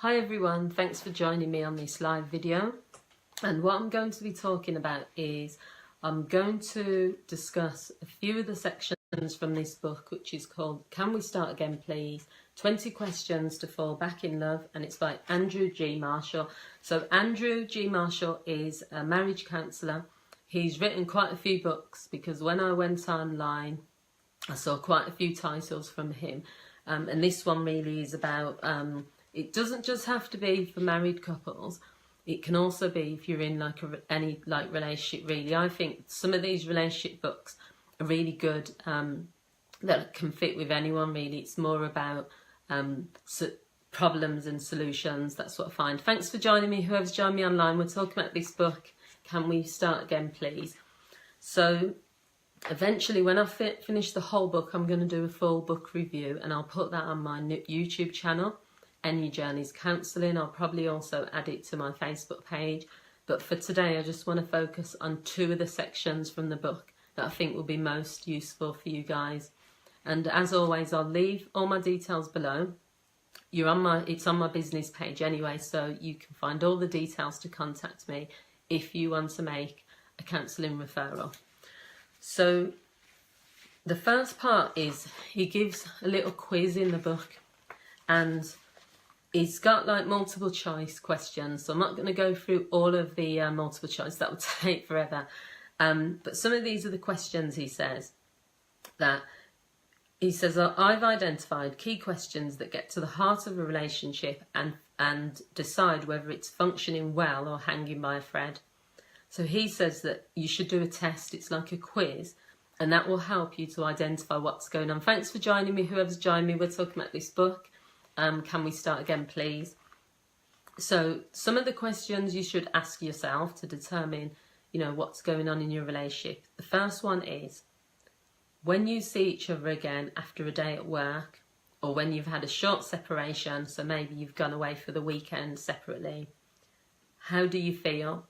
Hi everyone, thanks for joining me on this live video. And what I'm going to be talking about is I'm going to discuss a few of the sections from this book, which is called Can We Start Again Please? 20 Questions to Fall Back in Love, and it's by Andrew G. Marshall. So Andrew G. Marshall is a marriage counsellor. He's written quite a few books because when I went online I saw quite a few titles from him, and this one really is about it doesn't just have to be for married couples. It can also be if you're in like any relationship. Really, I think some of these relationship books are really good, that can fit with anyone. Really, it's more about problems and solutions. That's what I find. Thanks for joining me. Whoever's joined me online, we're talking about this book. Can we start again, please? So eventually, when I finish the whole book, I'm going to do a full book review, and I'll put that on my YouTube channel, Any Journeys Counselling. I'll probably also add it to my Facebook page. But for today, I just want to focus on two of the sections from the book that I think will be most useful for you guys. And as always, I'll leave all my details below. It's on my business page anyway, so you can find all the details to contact me if you want to make a counselling referral. So the first part is he gives a little quiz in the book, and it's got like multiple choice questions. So I'm not going to go through all of the multiple choice, that would take forever. But some of these are the questions he says. I've identified key questions that get to the heart of a relationship and decide whether it's functioning well or hanging by a thread. So he says that you should do a test. It's like a quiz, and that will help you to identify what's going on. Thanks for joining me, whoever's joined me. We're talking about this book. Can we start again, please? So some of the questions you should ask yourself to determine, what's going on in your relationship. The first one is, when you see each other again after a day at work, or when you've had a short separation, so maybe you've gone away for the weekend separately, how do you feel?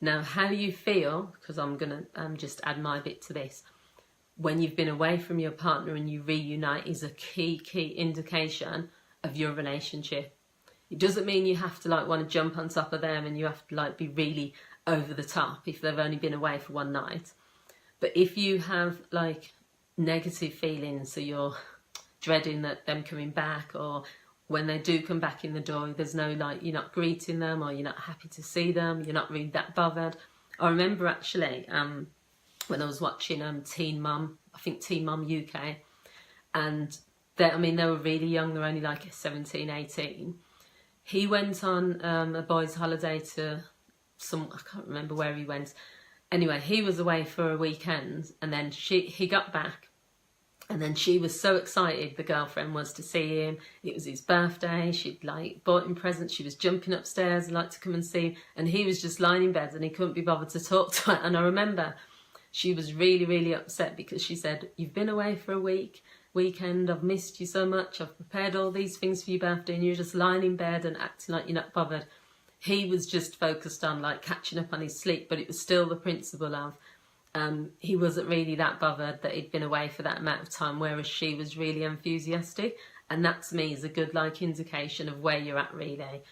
Now, how you feel, because I'm going to just add my bit to this, when you've been away from your partner and you reunite is a key indication of your relationship. It doesn't mean you have to want to jump on top of them and you have to be really over the top if they've only been away for one night. But if you have negative feelings, so you're dreading that them coming back, or when they do come back in the door, there's no you're not greeting them, or you're not happy to see them, you're not really that bothered. I remember actually when I was watching Teen Mum, I think Teen Mum UK, and they were really young, they're only 17, 18. He went on a boys' holiday to I can't remember where he went. Anyway, he was away for a weekend, and then he got back. And then she was so excited, the girlfriend was, to see him. It was his birthday. She'd bought him presents. She was jumping upstairs and to come and see him. And he was just lying in bed and he couldn't be bothered to talk to her. And I remember she was really, really upset because she said, "You've been away for a weekend. I've missed you so much. I've prepared all these things for your birthday and you're just lying in bed and acting like you're not bothered." He was just focused on catching up on his sleep, but it was still the principle of he wasn't really that bothered that he'd been away for that amount of time, whereas she was really enthusiastic. And that to me is a good indication of where you're at really,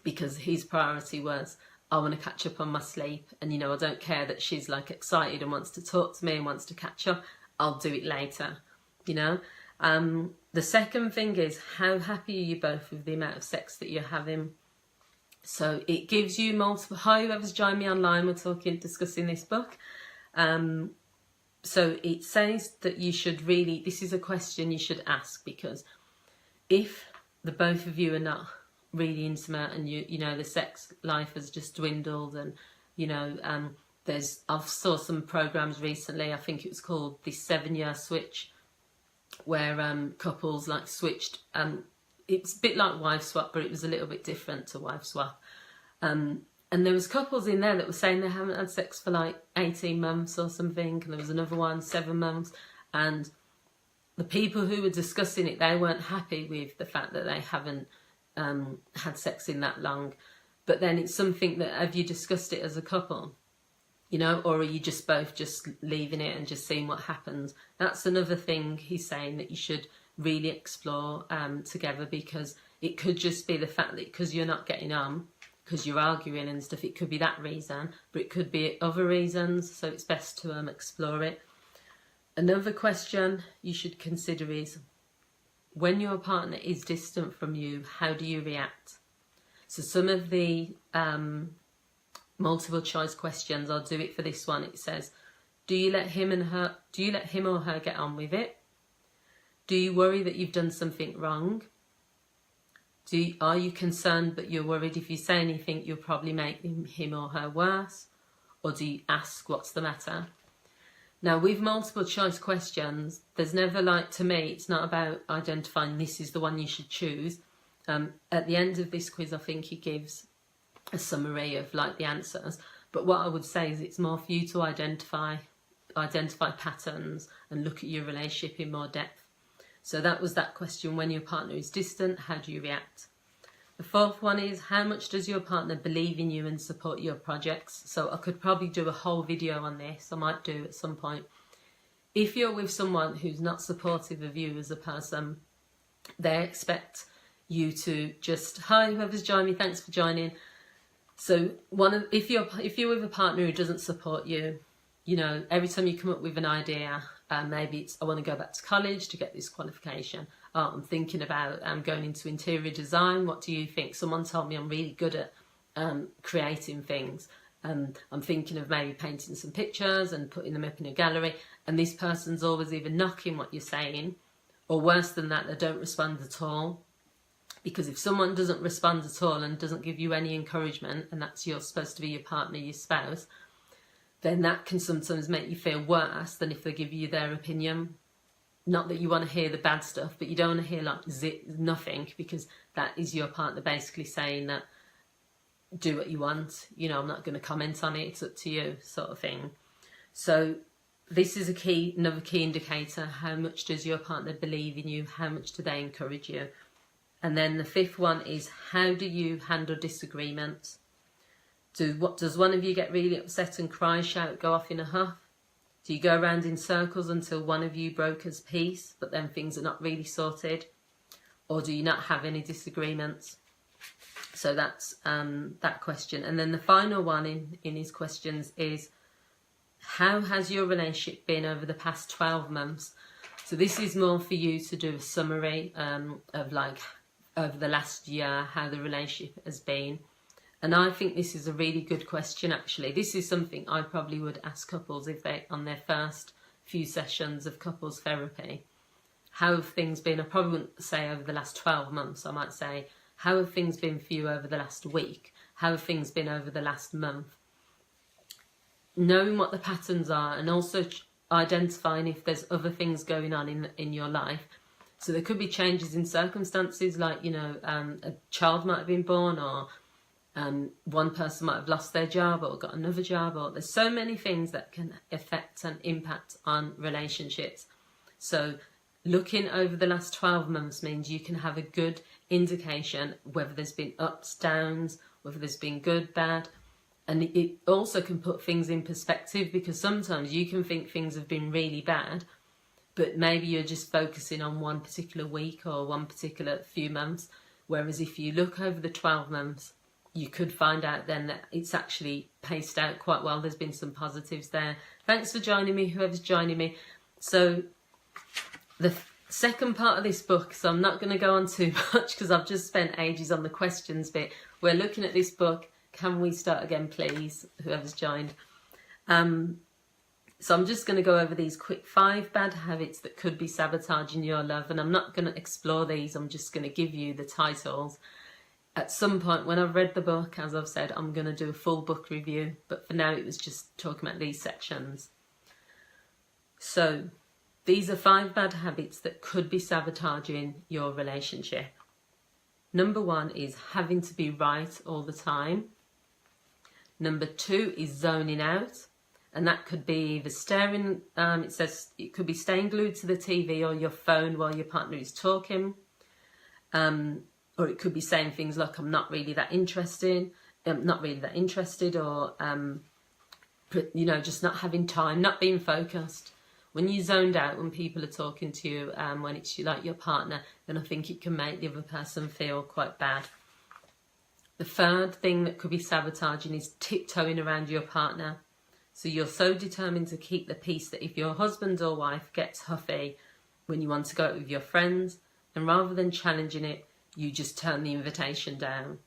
because his priority was, I want to catch up on my sleep, and I don't care that she's excited and wants to talk to me and wants to catch up, I'll do it later. The second thing is, how happy are you both with the amount of sex that you're having? So it gives you multiple. Hi, whoever's joined me online, we're discussing this book. So it says that you should really, this is a question you should ask, because if the both of you are not really intimate and the sex life has just dwindled, and I've saw some programs recently, I think it was called the 7-year switch, where couples switched. It's a bit like Wife Swap, but it was a little bit different to Wife Swap. And there was couples in there that were saying they haven't had sex for 18 months or something, and there was another one, 7 months. And the people who were discussing it, they weren't happy with the fact that they haven't had sex in that long. But then it's something that, have you discussed it as a couple? Or are you just both just leaving it and just seeing what happens? That's another thing he's saying, that you should really explore together, because it could just be the fact that because you're not getting on, because you're arguing and stuff, it could be that reason, but it could be other reasons, so it's best to explore it. Another question you should consider is, when your partner is distant from you, how do you react? So some of the multiple choice questions, I'll do it for this one. It says, do you let him or her get on with it? Do you worry that you've done something wrong? Are you concerned but you're worried if you say anything you'll probably make him or her worse? Or do you ask what's the matter? Now, with multiple choice questions, there's never, like, to me, it's not about identifying this is the one you should choose. At the end of this quiz, I think it gives a summary of like the answers. But what I would say is it's more for you to identify patterns and look at your relationship in more depth. So that was that question, when your partner is distant, how do you react? The fourth one is, how much does your partner believe in you and support your projects? So I could probably do a whole video on this, I might do at some point. If you're with someone who's not supportive of you as a person, they expect you to just, hi, whoever's joined me, thanks for joining. So if you're with a partner who doesn't support you, you know, every time you come up with an idea, maybe it's, I want to go back to college to get this qualification. I'm thinking about going into interior design. What do you think? Someone told me I'm really good at creating things. I'm thinking of maybe painting some pictures and putting them up in a gallery. And this person's always either knocking what you're saying, or worse than that, they don't respond at all. Because if someone doesn't respond at all and doesn't give you any encouragement, and that's supposed to be your partner, your spouse, then that can sometimes make you feel worse than if they give you their opinion. Not that you want to hear the bad stuff, but you don't want to hear like nothing, because that is your partner basically saying that, do what you want, you know, I'm not going to comment on it, it's up to you, sort of thing. So this is another key indicator. How much does your partner believe in you? How much do they encourage you? And then the fifth one is, how do you handle disagreements? Does one of you get really upset and cry, shout, go off in a huff? Do you go around in circles until one of you brokers peace, but then things are not really sorted? Or do you not have any disagreements? So that's that question. And then the final one in his questions is, how has your relationship been over the past 12 months? So this is more for you to do a summary of like over the last year, how the relationship has been. And I think this is a really good question, actually. This is something I probably would ask couples if they on their first few sessions of couples therapy. How have things been? I probably wouldn't say over the last 12 months. I might say, how have things been for you over the last week? How have things been over the last month? Knowing what the patterns are, and also identifying if there's other things going on in your life. So there could be changes in circumstances, like, you know, a child might have been born, or one person might have lost their job or got another job, or there's so many things that can affect and impact on relationships. So looking over the last 12 months means you can have a good indication whether there's been ups, downs, whether there's been good, bad. And it also can put things in perspective, because sometimes you can think things have been really bad, but maybe you're just focusing on one particular week or one particular few months. Whereas if you look over the 12 months, you could find out then that it's actually paced out quite well. There's been some positives there. Thanks for joining me, whoever's joining me. So the second part of this book, so I'm not going to go on too much because I've just spent ages on the questions bit. We're looking at this book. Can we start again, please, whoever's joined? So I'm just going to go over these quick 5 bad habits that could be sabotaging your love. And I'm not going to explore these. I'm just going to give you the titles. At some point when I've read the book, as I've said, I'm going to do a full book review. But for now, it was just talking about these sections. So these are 5 bad habits that could be sabotaging your relationship. Number 1 is having to be right all the time. Number 2 is zoning out. And that could be either staring, it says it could be staying glued to the TV or your phone while your partner is talking. Or it could be saying things like, I'm not really that interested, or, you know, just not having time, not being focused. when you're zoned out, when people are talking to you, when it's like your partner, then I think it can make the other person feel quite bad. The third thing that could be sabotaging is tiptoeing around your partner. So you're so determined to keep the peace that if your husband or wife gets huffy when you want to go out with your friends, and rather than challenging it, you just turn the invitation down.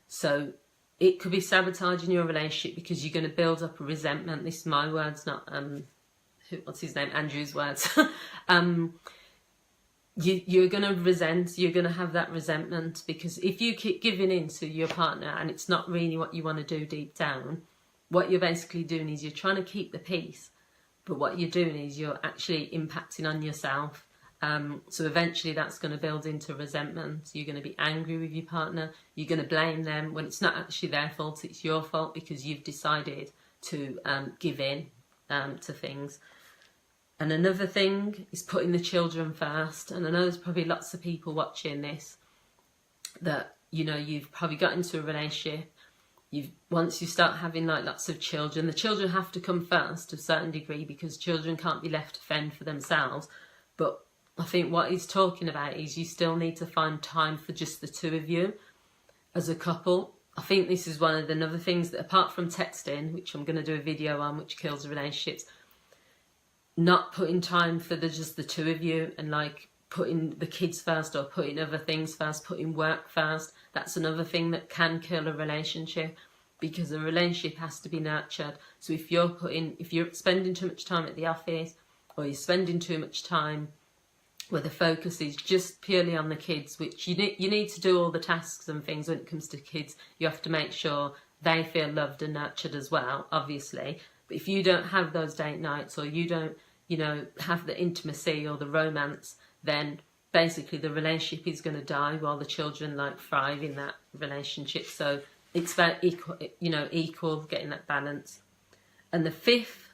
So it could be sabotaging your relationship because you're going to build up a resentment. This is my words, not what's his name, Andrew's words. You're going to resent, you're going to have that resentment, because if you keep giving in to your partner and it's not really what you want to do deep down, what you're basically doing is you're trying to keep the peace, but what you're doing is you're actually impacting on yourself. So eventually that's going to build into resentment. You're going to be angry with your partner. You're going to blame them when it's not actually their fault, it's your fault because you've decided to give in to things. And another thing is putting the children first. And I know there's probably lots of people watching this that, you know, you've probably got into a relationship. Once you start having like lots of children, the children have to come first to a certain degree because children can't be left to fend for themselves. But I think what he's talking about is you still need to find time for just the two of you as a couple. I think this is one of the other things that, apart from texting, which I'm going to do a video on, which kills relationships, not putting time for just the two of you, and like putting the kids first or putting other things first, putting work first. That's another thing that can kill a relationship, because a relationship has to be nurtured. So if you're spending too much time at the office, or you're spending too much time where the focus is just purely on the kids, which you need to do all the tasks and things when it comes to kids. You have to make sure they feel loved and nurtured as well, obviously. But if you don't have those date nights, or you don't, you know, have the intimacy or the romance, then basically the relationship is going to die while the children like thrive in that relationship. So it's about equal, getting that balance. And the fifth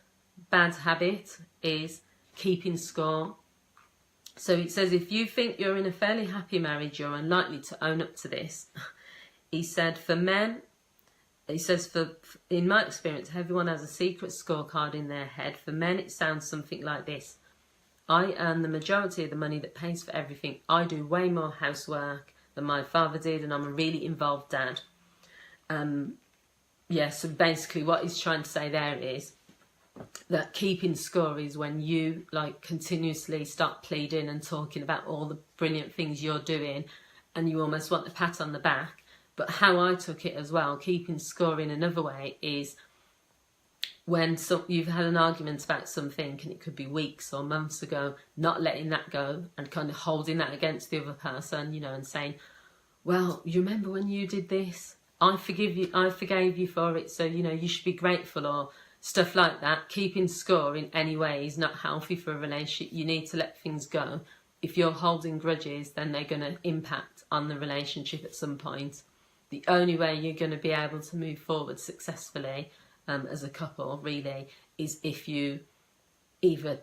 bad habit is keeping score. So it says, if you think you're in a fairly happy marriage, you're unlikely to own up to this. He said, for men, he says, in my experience, everyone has a secret scorecard in their head. For men, it sounds something like this. I earn the majority of the money that pays for everything. I do way more housework than my father did, and I'm a really involved dad. So basically what he's trying to say there is that keeping score is when you like continuously start pleading and talking about all the brilliant things you're doing, and you almost want the pat on the back. But how I took it as well, keeping score in another way, is when you've had an argument about something, and it could be weeks or months ago, not letting that go and kind of holding that against the other person, you know, and saying, well, you remember when you did this? I forgave you for it, so, you know, you should be grateful, or stuff like that. Keeping score in any way is not healthy for a relationship. You need to let things go. If you're holding grudges, then they're going to impact on the relationship at some point. The only way you're going to be able to move forward successfully as a couple, really, is if you either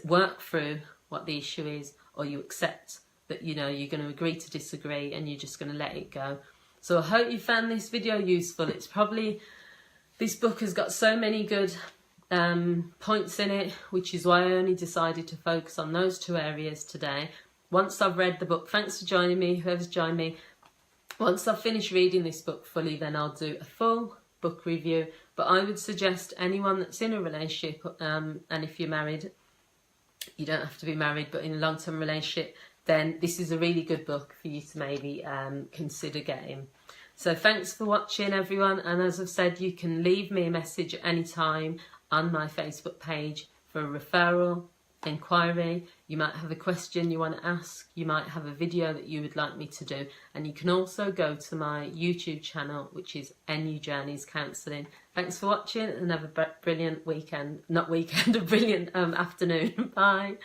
work through what the issue is, or you accept that, you know, you're going to agree to disagree and you're just going to let it go. So I hope you found this video useful. This book has got so many good points in it, which is why I only decided to focus on those two areas today. Once I've read the book, thanks for joining me, whoever's joined me. Once I've finished reading this book fully, then I'll do a full book review. But I would suggest anyone that's in a relationship, and if you're married, you don't have to be married, but in a long-term relationship, then this is a really good book for you to maybe consider getting. So thanks for watching, everyone. And as I've said, you can leave me a message at any time on my Facebook page for a referral, inquiry. You might have a question you want to ask. You might have a video that you would like me to do. And you can also go to my YouTube channel, which is NU Journeys Counselling. Thanks for watching, and have a brilliant weekend. Not weekend, a brilliant afternoon. Bye.